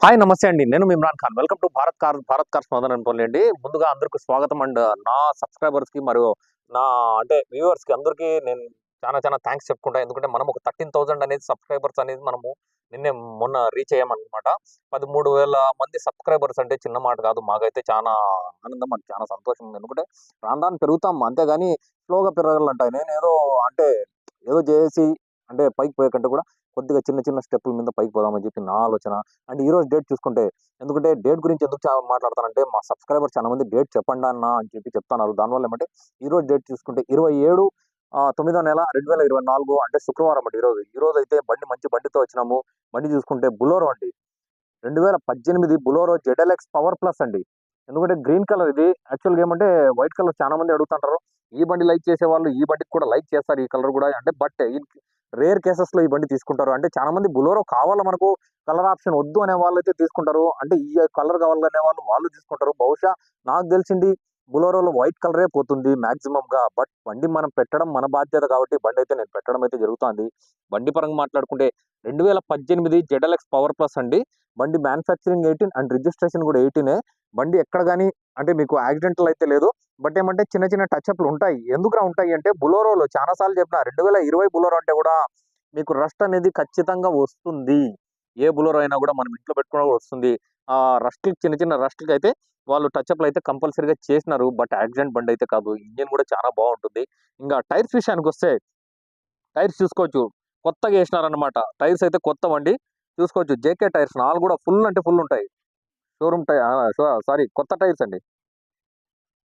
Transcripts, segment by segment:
Hi నమస్తే అండి. నేను మీ Imran Khan. Welcome to Bharat cars Madanapalle. ముందుగా అందరికి స్వాగతం అండ్ నా సబ్స్క్రైబర్స్ కి మరియు నా అంటే వ్యూవర్స్ కి అందరికీ నేను చాలా థ్యాంక్స్ చెప్పుకుంటా. ఎందుకంటే మనం ఒక 13,000 అనేది సబ్స్క్రైబర్స్ అనేది మనము మొన్న రీచ్ అయ్యామన్నమాట. 13,000 మంది సబ్స్క్రైబర్స్ అంటే చిన్న మాట కాదు. మాకైతే చాలా ఆనందం, మాకు చాలా సంతోషం ఉంది. ఎందుకంటే రాను రాను పెరుగుతాం, అంతేగాని స్లోగా పెరగాలంట. నేనేదో అంటే ఏదో చేసి అంటే పైకి పోయే కంటే కూడా కొద్దిగా చిన్న స్టెప్పుల మీద పైకి పోదామని చెప్పి నా ఆలోచన. అండ్ ఈ రోజు డేట్ చూసుకుంటే, ఎందుకంటే డేట్ గురించి ఎందుకు మాట్లాడతానంటే, మా సబ్స్క్రైబర్స్ చాలా మంది డేట్ చెప్పండి అన్న అని చెప్పి చెప్తున్నారు. దానివల్ల ఏమంటే ఈ రోజు డేట్ చూసుకుంటే 27 9వ నెల 2024 అంటే శుక్రవారం అండి. ఈ రోజు అయితే మంచి బండితో వచ్చినాము. బండి చూసుకుంటే బులోరో అండి. 2018 బులోరో జెడ్ఎల్ఎక్స్ పవర్ ప్లస్ అండి. ఎందుకంటే గ్రీన్ కలర్ ఇది. యాక్చువల్గా ఏమంటే వైట్ కలర్ చాలా మంది అడుగుతుంటారు. ఈ బండి లైక్ చేసే వాళ్ళు ఈ బండికి కూడా లైక్ చేస్తారు, ఈ కలర్ కూడా. అంటే బట్ రేర్ కేసెస్ లో ఈ బండి తీసుకుంటారు. అంటే చాలా మంది బులోరో కావాలా మనకు, కలర్ ఆప్షన్ వద్దు అనే వాళ్ళు అయితే తీసుకుంటారు. అంటే ఈ కలర్ కావాలనే వాళ్ళు తీసుకుంటారు. బహుశా నాకు తెలిసింది బులోరోలో వైట్ కలరే పోతుంది మాక్సిమం గా. బట్ బండి మనం పెట్టడం మన బాధ్యత కాబట్టి బండి అయితే నేను పెట్టడం అయితే జరుగుతుంది. బండి పరంగా మాట్లాడుకుంటే 2018 జెడ్ఎల్ఎక్స్ పవర్ ప్లస్ అండి. బండి మ్యానుఫ్యాక్చరింగ్ 18 అండ్ రిజిస్ట్రేషన్ కూడా 18. బండి ఎక్కడ కానీ అంటే మీకు యాక్సిడెంట్లు అయితే లేదు. బట్ ఏమంటే చిన్న టచ్అప్లు ఉంటాయి. ఎందుకురా ఉంటాయి అంటే, బులోరోలో చాలా సార్లు చెప్పిన 2020 బులోరో అంటే కూడా మీకు రస్ట్ అనేది ఖచ్చితంగా వస్తుంది. ఏ బులోరో అయినా కూడా మనం ఇంట్లో పెట్టుకున్నా కూడా వస్తుంది. ఆ రస్ట్ చిన్న రస్ట్కి అయితే వాళ్ళు టచ్అప్లు అయితే కంపల్సరీగా చేసినారు. బట్ యాక్సిడెంట్ బండి అయితే కాదు. ఇంజిన్ కూడా చాలా బాగుంటుంది. ఇంకా టైర్స్ విషయానికి వస్తే, టైర్స్ చూసుకోవచ్చు, కొత్తగా వేసినారనమాట. టైర్స్ అయితే కొత్తవండి. చూసుకోవచ్చు, జేకే టైర్స్ 4 కూడా ఫుల్ అంటే ఫుల్ ఉంటాయి. షోరూమ్ టైర్, సారీ, కొత్త టైర్స్ అండి.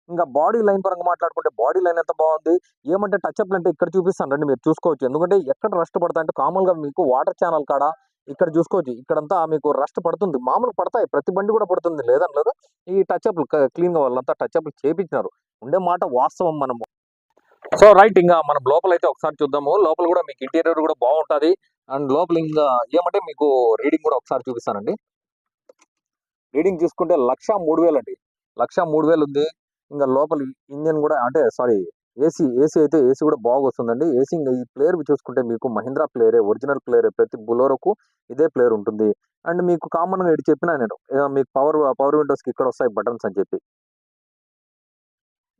ఇంకా బాడీ లైన్ పరంగా మాట్లాడుకుంటే, బాడీ లైన్ ఎంత బాగుంది. ఏమంటే టచ్అప్లు అంటే ఇక్కడ చూపిస్తాను రండి, మీరు చూసుకోవచ్చు. ఎందుకంటే ఎక్కడ రస్ట్ పడతాయి అంటే, కామన్ గా మీకు వాటర్ ఛానల్ కాడ ఇక్కడ చూసుకోవచ్చు. ఇక్కడంతా మీకు రస్ట్ పడుతుంది, మామూలు పడతాయి, ప్రతి బండి కూడా పడుతుంది, లేదని లేదు. ఈ టచ్అప్లు క్లీన్ గా వాళ్ళంతా టచ్అప్లు చేపించినారు. ఉండే మాట వాస్తవం మనము. సో రైట్, ఇంకా మనం లోపల అయితే ఒకసారి చూద్దాము. లోపల కూడా మీకు ఇంటీరియర్ కూడా బాగుంటది. అండ్ లోపల ఇంకా ఏమంటే మీకు రీడింగ్ కూడా ఒకసారి చూపిస్తానండి. రీడింగ్ చూసుకుంటే 1,03,000 అండి. 1,03,000 ఉంది. ఇంకా లోపల ఇంజన్ కూడా అంటే సారీ, ఏసీ అయితే ఏసీ కూడా బాగా వస్తుందండి. ఏసీ ఇంకా ఈ ప్లేయర్ చూసుకుంటే మీకు మహీంద్రా ప్లేయరే, ఒరిజినల్ ప్లేయరే. ప్రతి బులోరోకు ఇదే ప్లేయర్ ఉంటుంది. అండ్ మీకు కామన్ గా ఇటు చెప్పినా నేను, మీకు పవర్ విండోస్ కి ఇక్కడ వస్తాయి బటన్స్ అని చెప్పి.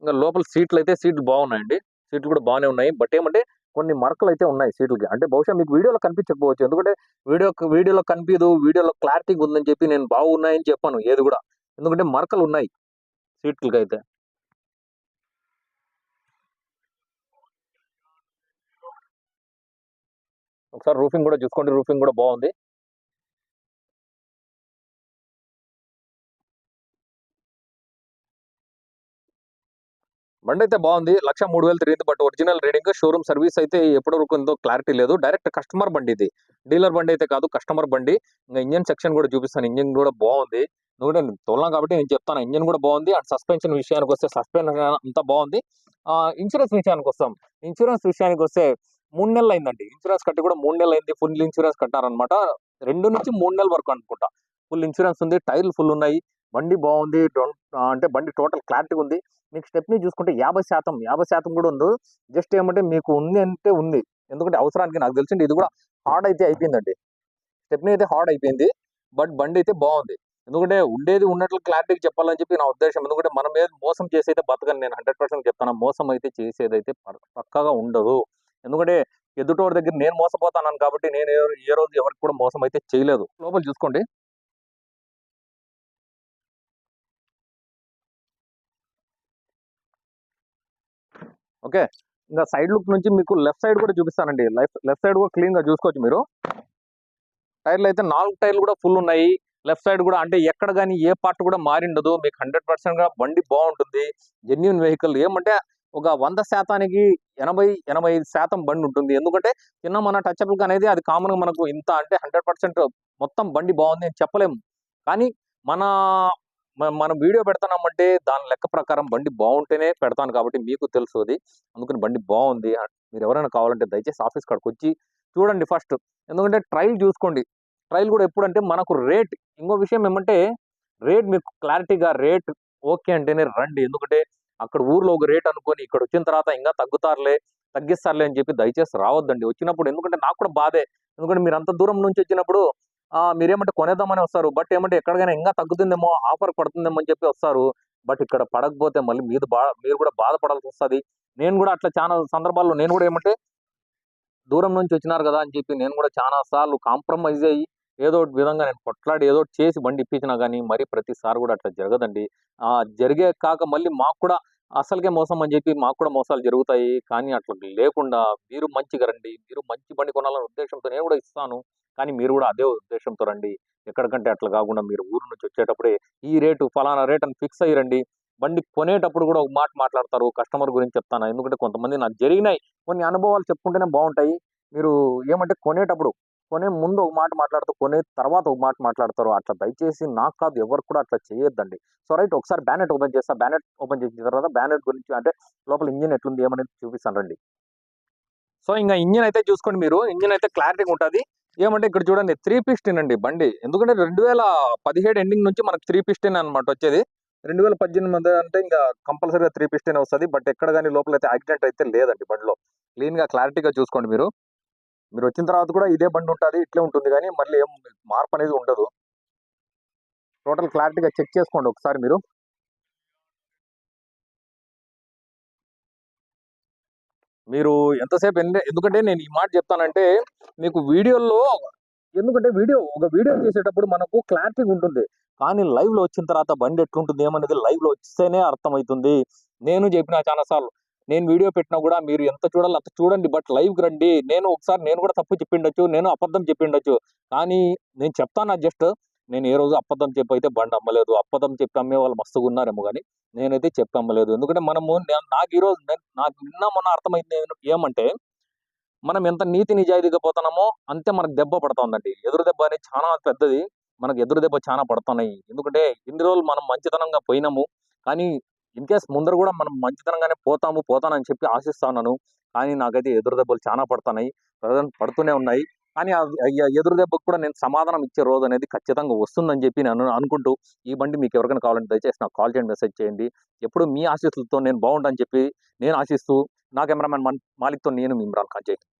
ఇంకా లోపల సీట్లు బాగున్నాయండి. సీట్లు కూడా బాగానే ఉన్నాయి. బట్ ఏమంటే కొన్ని మరకలు అయితే ఉన్నాయి సీట్లకి. అంటే బహుశా మీకు వీడియోలో కనిపించకపోవచ్చు. ఎందుకంటే వీడియోలో కనిపించదు, వీడియోలో క్లారిటీగా ఉందని చెప్పి నేను బాగున్నాయని చెప్పాను ఏది కూడా. ఎందుకంటే మరకలు ఉన్నాయి సీట్లకి అయితే. ఒకసారి రూఫింగ్ కూడా చూసుకోండి, రూఫింగ్ కూడా బాగుంది. బండి అయితే బాగుంది. 1,03,000 తిరిగింది. But original reading, showroom service అయితే ఎప్పటి వరకు ఉందో క్లారిటీ లేదు. డైరెక్ట్ కస్టమర్ బండి ఇది, డీలర్ బండి అయితే కాదు, కస్టమర్ బండి. ఇంకా ఇంజన్ సెక్షన్ కూడా చూపిస్తాను. ఇంజన్ కూడా బాగుంది. ఎందుకంటే తోలనా కాబట్టి నేను చెప్తాను, ఇంజన్ కూడా బాగుంది. అండ్ సస్పెన్షన్ విషయానికి వస్తే సస్పెన్షన్ అంతా బాగుంది. ఇన్సూరెన్స్ విషయానికి వస్తాం. ఇన్సూరెన్స్ విషయానికి వస్తే 3 నెలలు అయిందండి. ఇన్సూరెన్స్ కట్టి కూడా 3 నెలలు అయింది. Full insurance కట్టారనమాట. 2 నుంచి 3 నెలల వరకు అనుకుంటా ఫుల్ ఇన్సూరెన్స్ ఉంది. టైర్లు ఫుల్ ఉన్నాయి. బండి బాగుంది. అంటే బండి టోటల్ క్లారిటీ ఉంది. మీకు స్టెప్ని చూసుకుంటే 50% కూడా ఉంది. జస్ట్ ఏమంటే మీకు ఉంది అంటే ఉంది. ఎందుకంటే అవసరానికి నాకు తెలిసింది ఇది కూడా హార్డ్ అయితే అయిపోయిందండి. స్టెప్ని అయితే హార్డ్ అయిపోయింది. బట్ బండి అయితే బాగుంది. ఎందుకంటే ఉండేది ఉన్నట్లు క్లారిటీగా చెప్పాలని చెప్పి నా ఉద్దేశం. ఎందుకంటే మన మీద మోసం చేసైతే బతకని నేను 100% చెప్తాను. మోసం అయితే చేసేదైతే పక్కాగా ఉండదు. ఎందుకంటే ఎదుటోడి దగ్గర నేను మోసపోతాను కాబట్టి నేను ఏ రోజు ఎవరికి కూడా మోసం అయితే చేయలేదు. లోపల చూసుకోండి. ఓకే, ఇంకా సైడ్ లుక్ నుంచి మీకు లెఫ్ట్ సైడ్ కూడా చూపిస్తానండి. లెఫ్ట్ సైడ్ కూడా క్లీన్ గా చూసుకోవచ్చు మీరు. టైర్లు అయితే 4 టైర్లు కూడా ఫుల్ ఉన్నాయి. లెఫ్ట్ సైడ్ కూడా అంటే ఎక్కడ కానీ ఏ పార్ట్ కూడా మారిండదు. మీకు 100% గా బండి బాగుంటుంది. Genuine vehicle. ఏమంటే ఒక 100%కి 85% బండి ఉంటుంది. ఎందుకంటే చిన్న మన టచ్అప్ అనేది అది కామన్ గా మనకు ఇంత అంటే 100% మొత్తం బండి బాగుంది అని చెప్పలేము. కానీ మన మనం వీడియో పెడతామంటే దాని లెక్క ప్రకారం బండి బాగుంటేనే పెడతాను కాబట్టి మీకు తెలుసు అది. అందుకని బండి బాగుంది. మీరు ఎవరైనా కావాలంటే దయచేసి ఆఫీస్ కాడికి వచ్చి చూడండి ఫస్ట్. ఎందుకంటే ట్రైల్ చూసుకోండి. ట్రైల్ కూడా ఎప్పుడంటే మనకు రేట్, ఇంకో విషయం ఏమంటే రేట్ మీకు క్లారిటీగా రేట్ ఓకే అంటేనే రండి. ఎందుకంటే అక్కడ ఊర్లో ఒక రేట్ అనుకొని ఇక్కడ వచ్చిన తర్వాత ఇంకా తగ్గిస్తారులే అని చెప్పి దయచేసి రావద్దండి వచ్చినప్పుడు. ఎందుకంటే నాకు కూడా బాధే. ఎందుకంటే మీరు అంత దూరం నుంచి వచ్చినప్పుడు మీరేమంటే కొనేద్దామని వస్తారు. బట్ ఏమంటే ఎక్కడికైనా ఇంకా తగ్గుతుందేమో, ఆఫర్ పడుతుందేమో అని చెప్పి వస్తారు. బట్ ఇక్కడ పడకపోతే మళ్ళీ మీరు కూడా బాధపడాల్సొస్తది. నేను కూడా అట్లా చాలా సందర్భాల్లో నేను కూడా ఏమంటే దూరం నుంచి వచ్చినారు కదా అని చెప్పి నేను కూడా చాలా సార్లు కాంప్రమైజ్ అయ్యి ఏదో ఒకటి విధంగా నేను కొట్లాడి ఏదో ఒకటి చేసి బండి ఇప్పించినా గానీ మరి ప్రతిసారి కూడా అట్లా జరగదండి. జరిగే కాక మళ్ళీ మాకు కూడా అసలుకే మోసం అని చెప్పి మాకు కూడా మోసాలు జరుగుతాయి. కానీ అట్లా లేకుండా మీరు మంచిగా రండి. మీరు మంచి బండి కొనాలనే ఉద్దేశంతో నేను కూడా ఇస్తాను. కానీ మీరు కూడా అదే ఉద్దేశంతో రండి. ఎక్కడికంటే అట్లా కాకుండా మీరు ఊరు నుంచి వచ్చేటప్పుడే ఈ రేటు ఫలానా రేట్ అని ఫిక్స్ అయ్యి రండి. బండి కొనేటప్పుడు కూడా ఒక మాట మాట్లాడతారు. కస్టమర్ గురించి చెప్తాను. ఎందుకంటే కొంతమంది నాకు జరిగినాయి. కొన్ని అనుభవాలు చెప్పుకుంటేనే బావుంటాయి. మీరు ఏమంటే కొనే ముందు ఒక మాట మాట్లాడుతూ, కొనే తర్వాత ఒక మాట మాట్లాడతారు. అట్లా దయచేసి నాకు కాదు ఎవరు కూడా అట్లా చేయొద్దండి. సో, రైట్ ఒకసారి బ్యానెట్ ఓపెన్ చేస్తా. బ్యానెట్ ఓపెన్ చేసిన తర్వాత బ్యానెట్ గురించి అంటే లోపల ఇంజిన్ ఎట్లుంది ఏమనేది చూపిస్తాను రండి. సో, ఇంగ ఇంజిన్ అయితే చూసుకోండి మీరు. ఇంజిన్ అయితే క్లారిటీగా ఉంటది. ఏమంటే ఇక్కడ చూడండి 3 పిస్టన్ అండి బండి. ఎందుకంటే 2017 ఎండింగ్ నుంచి మనకు 3 పిస్టన్ అన్నమాట వచ్చేది. 2018 అంటే ఇంక కంపల్సరీగా 3 పిస్టనే వస్తది. బట్ ఎక్కడ గాని లోపలైతే యాక్సిడెంట్ అయితే లేదండి బండిలో. క్లీన్‌గా క్లారిటీగా చూసుకోండి మీరు. మీరొచ్చిన తర్వాత కూడా ఇదే బండుంటాది. ఇట్లే ఉంటుంది గానీ, మళ్ళీ ఏం మార్పనేది ఉండదు. టోటల్ క్లారిటీగా చెక్ చేసుకోండి ఒకసారి మీరు. మీరు ఎంతసేపు ఎందుకంటే నేను ఈ మాట చెప్తానంటే, మీకు వీడియోల్లో ఎందుకంటే ఒక వీడియో చేసేటప్పుడు మనకు క్లారిటీగా ఉంటుంది. కానీ లైవ్‌లో వచ్చిన తర్వాత బండి ఎట్లుంటుంది ఏమనేది లైవ్‌లో వస్తేనే అర్థమైతుంది. నేను చెప్పిన చాలా సార్లు. నేను వీడియో పెట్టినా గూడా మీరు ఎంత చూడాలో అంత చూడండి. బట్ లైవ్‌కి రండి. నేను కూడా తప్పు చెప్పిండొచ్చు. నేను అబద్ధం చెప్పిండొచ్చు. కానీ నేను చెప్తాను జస్ట్. నేను ఏ రోజు అబద్ధం చెప్పైతే బండి అమ్మలేదు. అబద్ధం చెప్పి అమ్మేవాళ్ళు మస్తుగున్నారేమో గాని, నేనైతే చెప్పి అమ్మలేదు. ఎందుకంటే మనము నాకు ఈరోజు నాకు నిన్న మొన్న అర్థమైంది ఏమంటే మనం ఎంత నీతి నిజాయితీగా పోతున్నామో అంతే మనకు దెబ్బ పడతాందండి. ఎదురు దెబ్బ అనేది చానా పెద్దది. మనకు ఎదురు దెబ్బ చానా పడుతున్నాయి. ఎందుకంటే ఇన్ని రోజులు మనం మంచితనంగా పోయినాము. కానీ ఇన్‌కేస్ ముందర గూడా మనం మంచితనంగానే పోతానని చెప్పి ఆశిస్తాన్నాను. కానీ నాకైతే ఎదురు దెబ్బలు చానా పడతన్నాయి. ప్రెజెంట్ పడుతూనే ఉన్నాయి. కానీ ఎదురు దెబ్బకు కూడా నేను సమాధానం ఇచ్చే రోజనేది ఖచ్చితంగా వస్తుందని చెప్పి నేను అనుకుంటూ ఈ బండి మీకెవరికైనా కావాలంటే దయచేసి నాకు కాల్ చేయండి, మెసేజ్ చేయండి. ఎప్పుడు మీ ఆశీస్సులతో నేను బావుంటా అని చెప్పి నేను ఆశిస్తూ నా కెమెరామన్ మాలిక్‌తో నేను మీ ఇమ్రాన్ ఖాన్. జై హింద్.